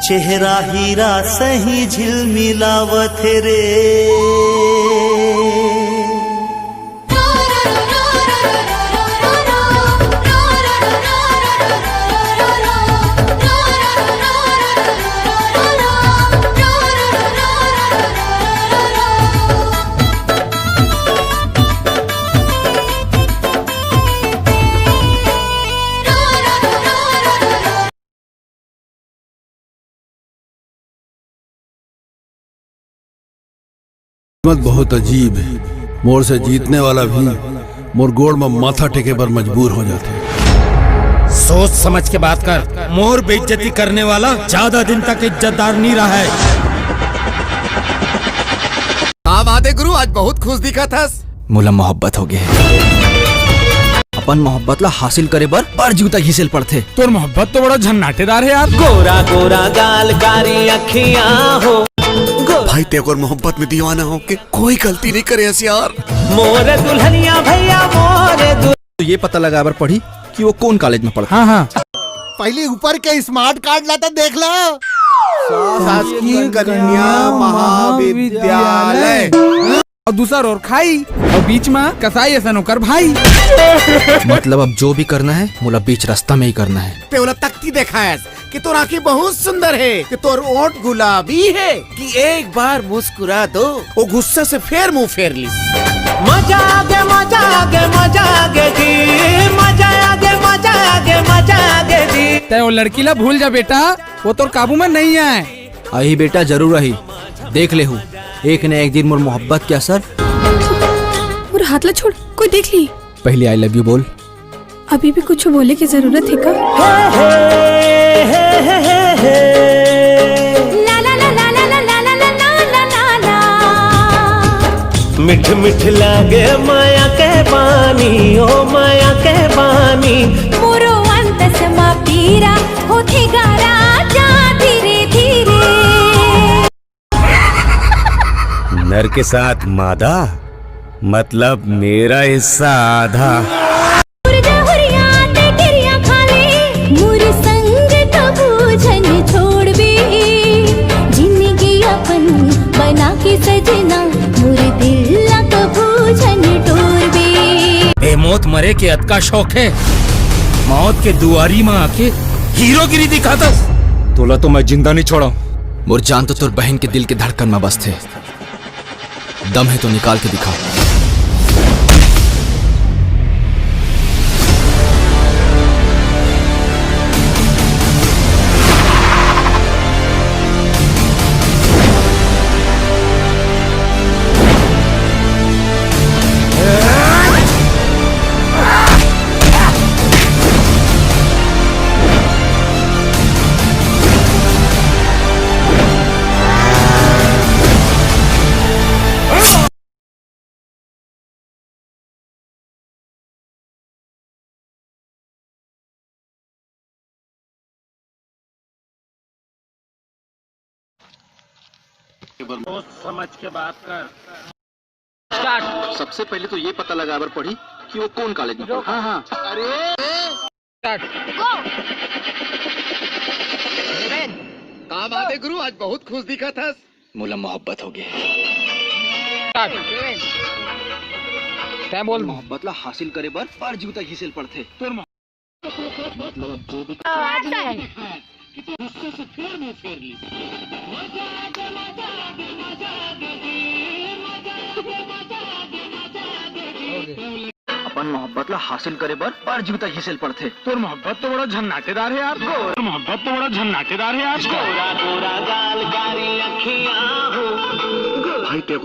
चेहरा हीरा सही झिलमिलावत रे। किस्मत बहुत अजीब है, मोर से जीतने वाला भी मोर गोड़ में माथा टेके पर मजबूर हो जाते। सोच समझ के बात कर। मोर बेइज्जती करने वाला ज्यादा दिन तक इज्जतदार नहीं रहा है। हाँ वादे गुरु, आज बहुत खुश दिखा था। मुला मोहब्बत हो गए। अपन मोहब्बत ला हासिल करे पर जूता घिसल पड़ते। तोर मोहब्बत तो बड़ा झन्नाटेदार है यार। गोरा गोरा गाल कारी अखियां हो, भाई तेरे मोहब्बत में दीवाना हो के कोई गलती नहीं करे यार। मोर दुल्हनिया भैया मोरे तो ये पता लगा बार पढ़ी कि वो कौन कॉलेज में पढ़ता। हाँ हाँ, पहले ऊपर के स्मार्ट कार्ड लाता देख ला। शासकीय कन्या महाविद्यालय और दूसरा और खाई और बीच में कसाई ऐसा नौकर भाई। मतलब अब जो भी करना है मुला बीच रास्ता में ही करना है। तेवला तख्ती देखा है कि तोर आंखें बहुत सुंदर है, कि तोर ओंठ गुलाबी है, कि एक बार मुस्कुरा दो वो गुस्से से फिर मुंह फेर ली। मजा आगे मजा आगे मजा आगे जी, मजा आगे मजा आगे मजा आगे जी। ते वो लड़की ला भूल जा बेटा, वो तो काबू में नहीं है। आई बेटा जरूर आई, देख ले हूँ एक न एक दिन मोर मोहब्बत के असर। और हाथ ला छोड़, कोई देख ली। पहले आई लव यू बोल। अभी भी कुछ बोले की जरूरत है का? ला ला ला ला ला ला ला ला ला ला ला। मिठ मिठ लागे माया के बानी, ओ माया के बानी। मोरो अंत समा पीरा होथे गारा जा धीरे धीरे। नर के साथ मादा मतलब मेरा हिस्सा आधा। मौत मरे के अत का शौक है, मौत के दुआरी में आके हीरोगिरी दिखाता। तोला तो मैं जिंदा नहीं छोड़ा। मोर जान तो तोर बहन के दिल के धड़कन में बस थे। दम है तो निकाल के दिखा। समझ के बात कर। सबसे पहले तो ये पता लगा पड़ी कि वो कौन कॉलेज में पढ़ता। हाँ हाँ, अरे हाँ वादे गुरु, आज बहुत खुश दिखा था। मुला मोहब्बत हो गए। क्या बोल? मोहब्बत ला हासिल करे पर जूता घिसल पड़ते। अपन मोहब्बत ला हासिल करे पर जूता घिसल पड़ते। तोर मोहब्बत तो बड़ा झन्नाटेदार है यार। मोहब्बत तो बड़ा झन्नाटेदार है यार। गोरा गोरा गाल कारी अखियां हो, भाई तेरे